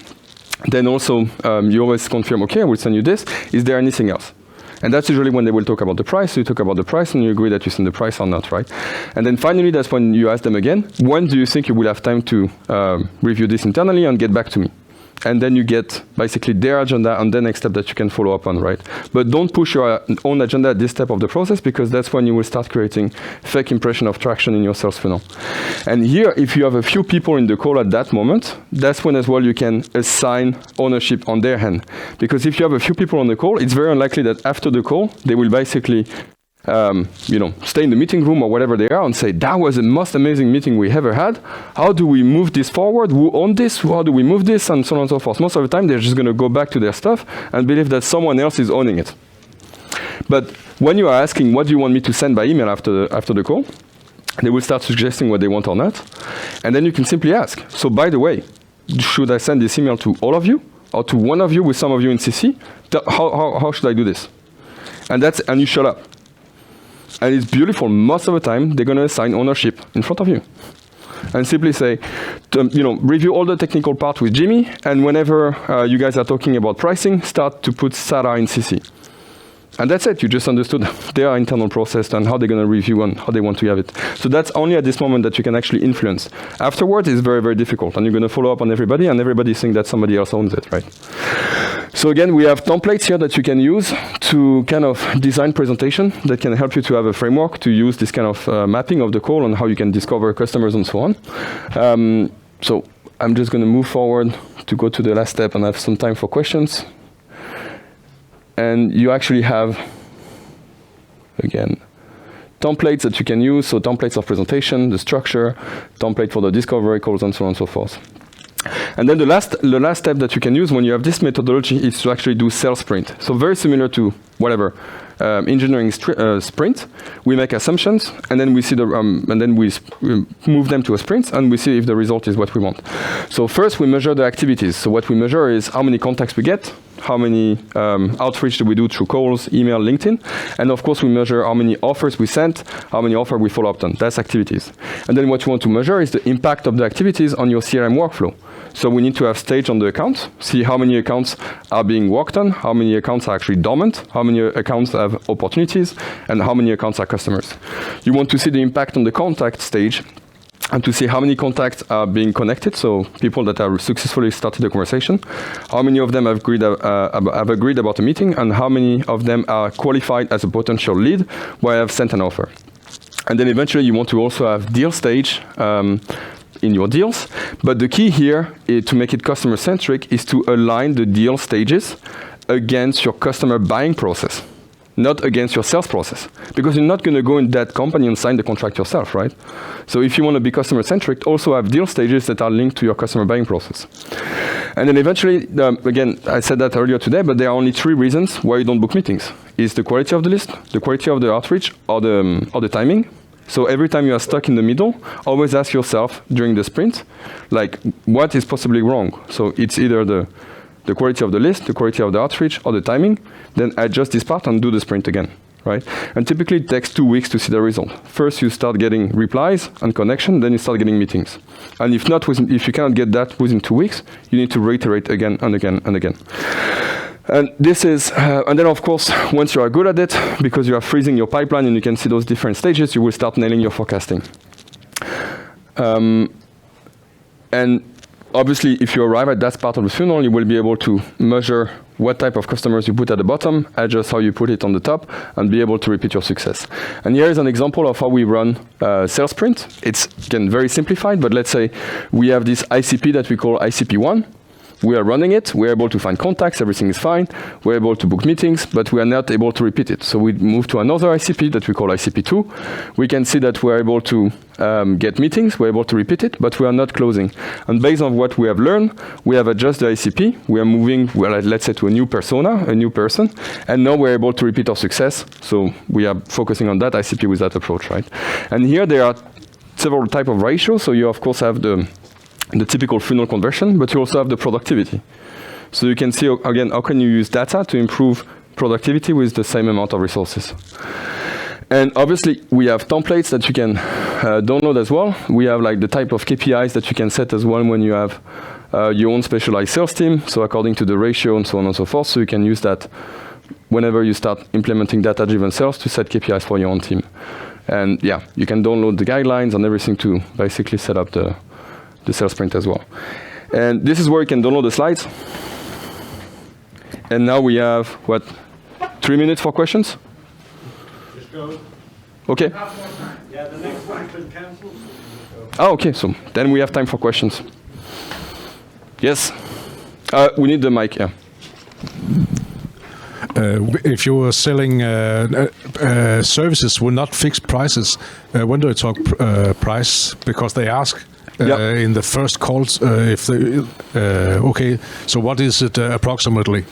Then also, you always confirm, okay, I will send you this. Is there anything else? And that's usually when they will talk about the price. So you talk about the price and you agree that you send the price or not, right? And then finally, that's when you ask them again, when do you think you will have time to review this internally and get back to me? And then you get basically their agenda and the next step that you can follow up on, right? But don't push your own agenda at this step of the process, because that's when you will start creating fake impression of traction in your sales funnel. And here, if you have a few people in the call at that moment, that's when as well you can assign ownership on their hand. Because if you have a few people on the call, it's very unlikely that after the call, they will basically stay in the meeting room or whatever they are and say, that was the most amazing meeting we ever had. How do we move this forward? Who owns this? How do we move this? And so on and so forth. Most of the time, they're just going to go back to their stuff and believe that someone else is owning it. But when you are asking, what do you want me to send by email after the call? They will start suggesting what they want or not. And then you can simply ask, so by the way, should I send this email to all of you or to one of you with some of you in CC? How should I do this? And you shut up. And it's beautiful. Most of the time, they're going to assign ownership in front of you. And simply say, review all the technical part with Jimmy, and whenever you guys are talking about pricing, start to put Sarah in CC. And that's it. You just understood their internal process and how they're going to review and how they want to have it. So that's only at this moment that you can actually influence. Afterwards, it's very, very difficult. And you're going to follow up on everybody, and everybody thinks that somebody else owns it, right? So again, we have templates here that you can use to kind of design presentation that can help you to have a framework to use this kind of mapping of the call and how you can discover customers and so on. So I'm just going to move forward to go to the last step and have some time for questions. And you actually have, again, templates that you can use. So templates of presentation, the structure, template for the discovery calls, and so on and so forth. And then the last step that you can use when you have this methodology is to actually do sales sprint. So very similar to whatever, engineering sprint, we make assumptions, and then we see we move them to a sprint, and we see if the result is what we want. So first, we measure the activities. So what we measure is how many contacts we get, how many outreach do we do through calls, email, LinkedIn, and of course we measure how many offers we sent, how many offers we follow up on. That's activities. And then what you want to measure is the impact of the activities on your CRM workflow. So we need to have stage on the account, see how many accounts are being worked on, how many accounts are actually dormant, how many accounts have opportunities, and how many accounts are customers. You want to see the impact on the contact stage, and to see how many contacts are being connected, so people that have successfully started the conversation, how many of them have agreed about a meeting, and how many of them are qualified as a potential lead where I have sent an offer. And then eventually you want to also have deal stage in your deals, but the key here to make it customer-centric is to align the deal stages against your customer buying process, not against your sales process, because you're not going to go in that company and sign the contract yourself, right? So if you want to be customer-centric, also have deal stages that are linked to your customer buying process. And then eventually, again, I said that earlier today, but there are only 3 reasons why you don't book meetings. It's the quality of the list, the quality of the outreach, or the timing. So every time you are stuck in the middle, always ask yourself during the sprint, like, what is possibly wrong? So it's either the quality of the list, the quality of the outreach, or the timing, then adjust this part and do the sprint again, right? And typically it takes 2 weeks to see the result. First you start getting replies and connection, then you start getting meetings. And if you cannot get that within 2 weeks, you need to reiterate again and again and again. And this is, and then of course, once you are good at it, because you are freezing your pipeline and you can see those different stages, you will start nailing your forecasting. And obviously, if you arrive at that part of the funnel, you will be able to measure what type of customers you put at the bottom, adjust how you put it on the top, and be able to repeat your success. And here is an example of how we run sales sprint. It's, again, very simplified, but let's say we have this ICP that we call ICP1. We are running it, we're able to find contacts, everything is fine, we're able to book meetings, but we are not able to repeat it. So we move to another ICP that we call ICP2. We can see that we're able to get meetings, we're able to repeat it, but we are not closing. And based on what we have learned, we have adjusted the ICP, we are moving, well, let's say, to a new persona, a new person, and now we're able to repeat our success. So we are focusing on that ICP with that approach, right? And here there are several types of ratios. So you, of course, have the typical funnel conversion, but you also have the productivity. So you can see, again, how can you use data to improve productivity with the same amount of resources. And obviously, we have templates that you can download as well. We have like the type of KPIs that you can set as well when you have your own specialized sales team, so according to the ratio and so on and so forth. So you can use that whenever you start implementing data-driven sales to set KPIs for your own team. And yeah, you can download the guidelines and everything to basically set up the sales sprint as well. And this is where you can download the slides. And now we have, 3 minutes for questions? Just go. Okay. Yeah, the next one's been cancelled. Oh, okay, so then we have time for questions. Yes. We need the mic, yeah. If you were selling services with not fixed prices, when do you talk price? Because they ask in the first calls if they okay, so what is it approximately?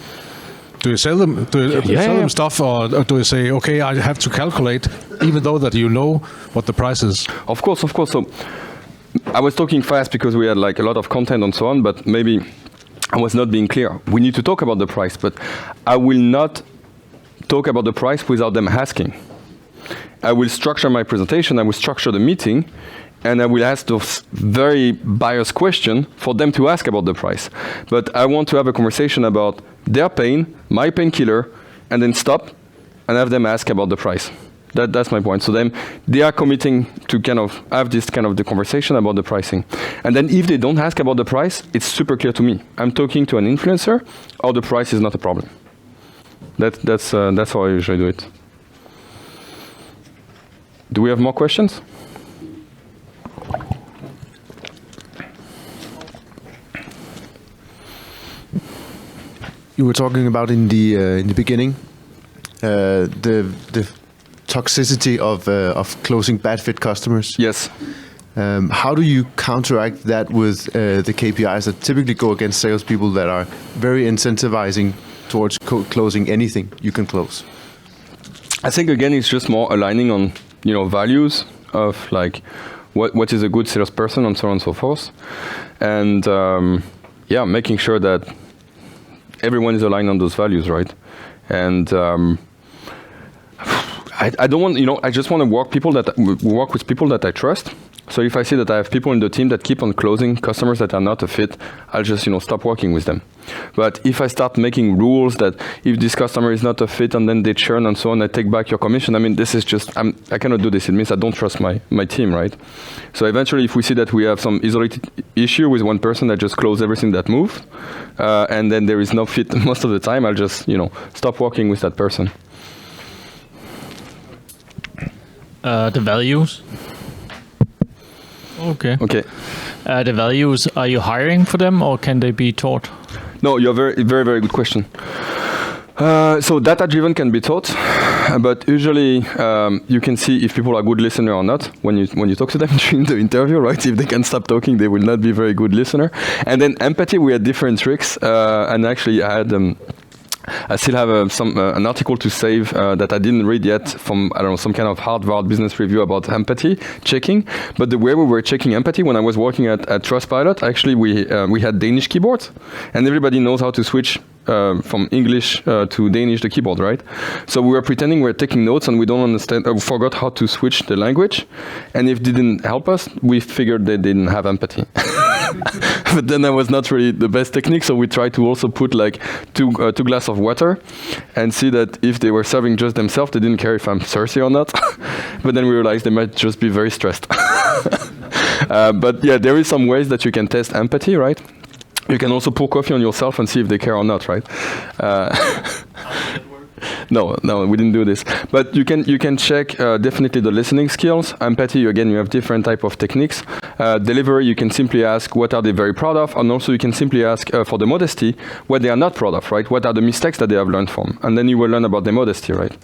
Do you sell them? Do you sell them stuff, or do you say, okay, I have to calculate, even though that you know what the price is? Of course. So I was talking fast because we had like a lot of content and so on, but maybe I was not being clear. We need to talk about the price, but I will not talk about the price without them asking. I will structure my presentation, I will structure the meeting, and I will ask those very biased questions for them to ask about the price. But I want to have a conversation about their pain, my painkiller, and then stop and have them ask about the price. That's my point. So then they are committing to kind of have this kind of the conversation about the pricing. And then if they don't ask about the price, it's super clear to me. I'm talking to an influencer, or the price is not a problem. That's how I usually do it. Do we have more questions? You were talking about in the beginning the toxicity of closing bad fit customers. Yes. How do you counteract that with the KPIs that typically go against salespeople that are very incentivizing towards closing anything you can close? I think again it's just more aligning on values of like what is a good salesperson and so on and so forth, and making sure that everyone is aligned on those values, right? And I don't want I just want to work with people that I trust. So if I see that I have people in the team that keep on closing customers that are not a fit, I'll just stop working with them. But if I start making rules that if this customer is not a fit and then they churn and so on, I take back your commission. I mean, this is just I cannot do this. It means I don't trust my team, right? So eventually, if we see that we have some isolated issue with one person, I just close everything that moved, and then there is no fit most of the time. I'll just stop working with that person. The values. Okay. The values, are you hiring for them or can they be taught? No, you're very, very, very good question. So data-driven can be taught, but usually you can see if people are good listener or not when you talk to them during the interview, right? If they can stop talking, they will not be very good listener. And then empathy, we had different tricks, and actually I still have an article to save that I didn't read yet from, some kind of Harvard Business Review about empathy checking. But the way we were checking empathy, when I was working at Trustpilot, actually we had Danish keyboards, and everybody knows how to switch from English to Danish, the keyboard, right? So we were pretending we were taking notes and we don't understand, forgot how to switch the language. And if it didn't help us, we figured they didn't have empathy. But then that was not really the best technique, so we tried to also put like two glasses of water and see that if they were serving just themselves, they didn't care if I'm thirsty or not. But then we realized they might just be very stressed. But yeah, there is some ways that you can test empathy, right? You can also pour coffee on yourself and see if they care or not, right? No, we didn't do this. But you can check definitely the listening skills. Empathy, again, you have different type of techniques. Delivery, you can simply ask what are they very proud of, and also you can simply ask for the modesty what they are not proud of, right? What are the mistakes that they have learned from, and then you will learn about their modesty, right?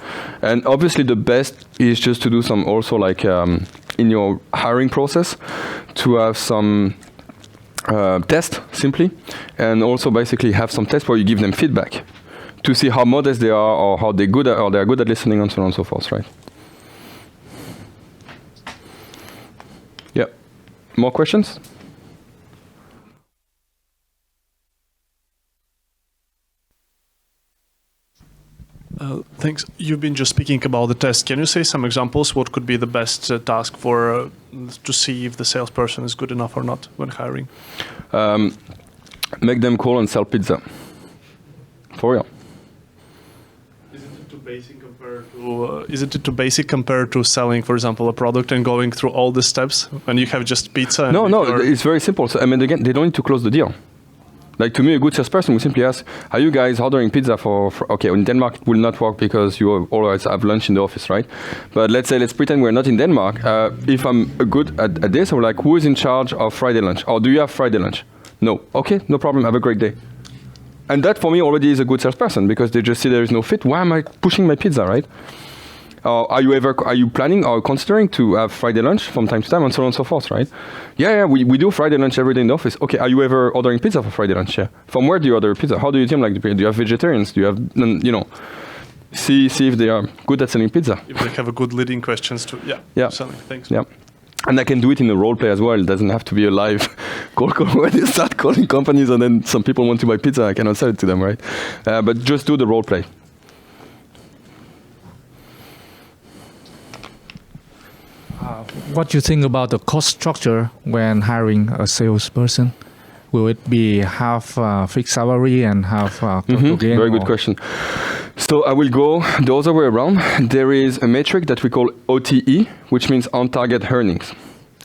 And obviously, the best is just to do some also like in your hiring process to have some test simply, and also basically have some tests where you give them feedback to see how modest they are or how they're good at listening and so on and so forth, right? Yeah. More questions? Thanks. You've been just speaking about the test. Can you say some examples? What could be the best task for to see if the salesperson is good enough or not when hiring? Make them call and sell pizza. For real. Is it too basic compared to selling, for example, a product and going through all the steps when you have just pizza? No, it's very simple. So, I mean, again, they don't need to close the deal. Like, to me, a good salesperson will simply ask, are you guys ordering pizza for okay, in Denmark it will not work because you always have lunch in the office, right? But let's pretend we're not in Denmark. If I'm good at this, I'm like, who is in charge of Friday lunch? Or do you have Friday lunch? No. Okay, no problem. Have a great day. And that for me already is a good salesperson because they just see there is no fit. Why am I pushing my pizza, right? Are you planning or considering to have Friday lunch from time to time and so on and so forth, right? Yeah, we do Friday lunch every day in the office. Okay, are you ever ordering pizza for Friday lunch? Yeah. From where do you order pizza? How do you team like the pizza? Do you have vegetarians? Do you have, see if they are good at selling pizza. If they have a good leading questions to, selling. Thanks. Yeah. And I can do it in a role play as well. It doesn't have to be a live call where they start calling companies and then some people want to buy pizza. I cannot sell it to them, right? But just do the role play. What do you think about the cost structure when hiring a salesperson? Will it be half fixed salary and half total gain? Very good question. So I will go the other way around. There is a metric that we call OTE, which means on-target earnings.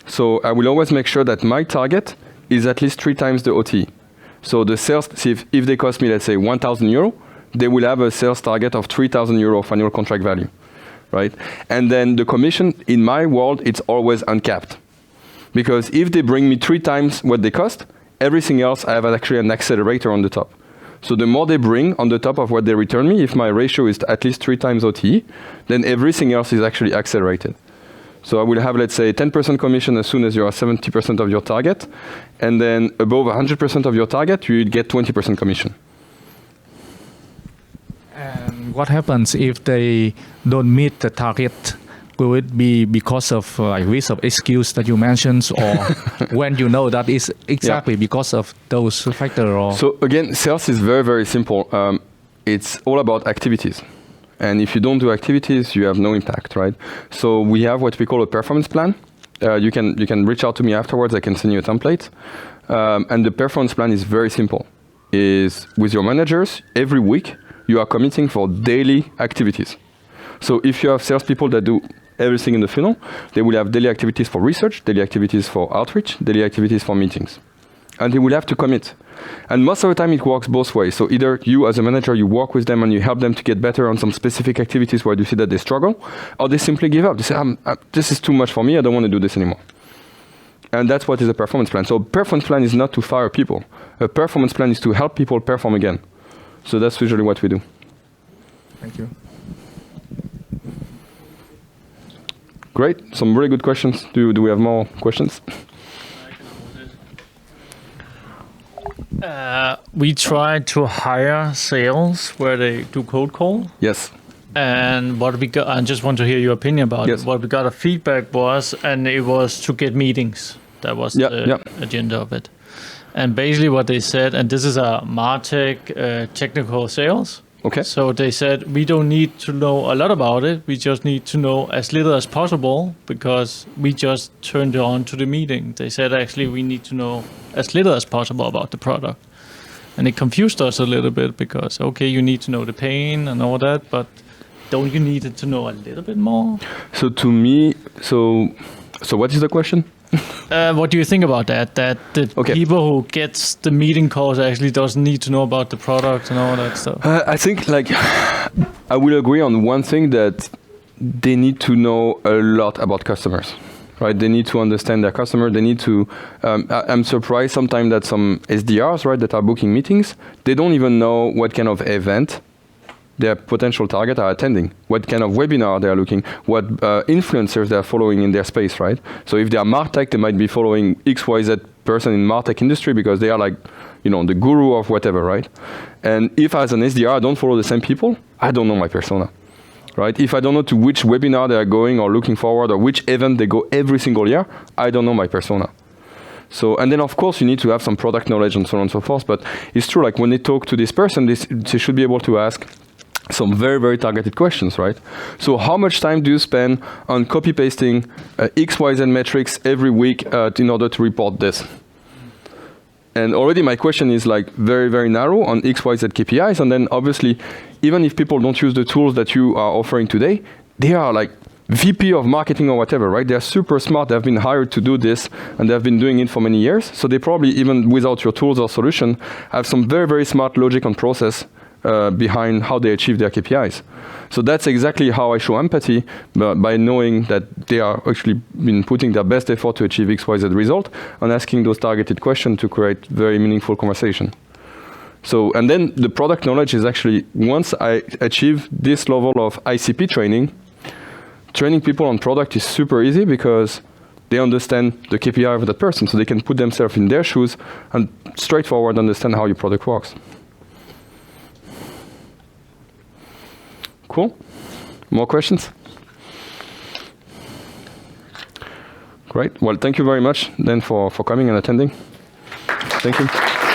So I will always make sure that my target is at least 3 times the OTE. So the sales, if they cost me, let's say, 1,000 euro, they will have a sales target of 3,000 euro of annual contract value, right? And then the commission, in my world, it's always uncapped. Because if they bring me 3 times what they cost, everything else, I have actually an accelerator on the top. So the more they bring on the top of what they return me, if my ratio is at least 3 times OTE, then everything else is actually accelerated. So I will have, let's say, 10% commission as soon as you are 70% of your target. And then above 100% of your target, you get 20% commission. And what happens if they don't meet the target? Will it be because of like risk of excuse that you mentioned, or when you know that is exactly because of those factors? Or So again, sales is very, very simple. It's all about activities. And if you don't do activities, you have no impact, right? So we have what we call a performance plan. You can reach out to me afterwards. I can send you a template. And the performance plan is very simple. Is with your managers, every week, you are committing for daily activities. So if you have salespeople that do everything in the funnel, they will have daily activities for research, daily activities for outreach, daily activities for meetings. And they will have to commit. And most of the time it works both ways. So either you as a manager, you work with them and you help them to get better on some specific activities where you see that they struggle, or they simply give up. They say, this is too much for me, I don't want to do this anymore. And that's what is a performance plan. So a performance plan is not to fire people. A performance plan is to help people perform again. So that's usually what we do. thank you. Great, some really good questions. Do we have more questions? We try to hire sales where they do cold call. Yes. And what we got, I just want to hear your opinion about Yes. it. What we got a feedback was, and it was to get meetings. That was the agenda of it. And basically what they said, and this is a MarTech technical sales. Okay. So they said, we don't need to know a lot about it. We just need to know as little as possible because we just turned on to the meeting. They said, actually, we need to know as little as possible about the product. And it confused us a little bit because, okay, you need to know the pain and all that, but don't you need to know a little bit more? So to me, so what is the question? What do you think about that? That the people who gets the meeting calls actually doesn't need to know about the product and all that stuff? I think I will agree on one thing, that they need to know a lot about customers, right? They need to understand their customer. They need to, I'm surprised sometimes that some SDRs, right, that are booking meetings, they don't even know what kind of event their potential target are attending, what kind of webinar they are looking, what influencers they are following in their space, right? So if they are MarTech, they might be following XYZ person in MarTech industry because they are like, the guru of whatever, right? And if as an SDR I don't follow the same people, I don't know my persona, right? If I don't know to which webinar they are going or looking forward or which event they go every single year, I don't know my persona. So, and then of course you need to have some product knowledge and so on and so forth, but it's true, like when they talk to this person, they should be able to ask some very, very targeted questions, right? So how much time do you spend on copy-pasting XYZ metrics every week in order to report this? And already my question is like very, very narrow on XYZ KPIs. And then obviously, even if people don't use the tools that you are offering today, they are like VP of marketing or whatever, right? They're super smart. They've been hired to do this and they've been doing it for many years. So they probably, even without your tools or solution, have some very, very smart logic and process behind how they achieve their KPIs. So that's exactly how I show empathy, by knowing that they are actually been putting their best effort to achieve XYZ result and asking those targeted questions to create very meaningful conversation. So, and then the product knowledge is actually, once I achieve this level of ICP training people on product is super easy because they understand the KPI of that person, so they can put themselves in their shoes and straightforward understand how your product works. Cool. More questions? Great. Well, thank you very much then for coming and attending. Thank you.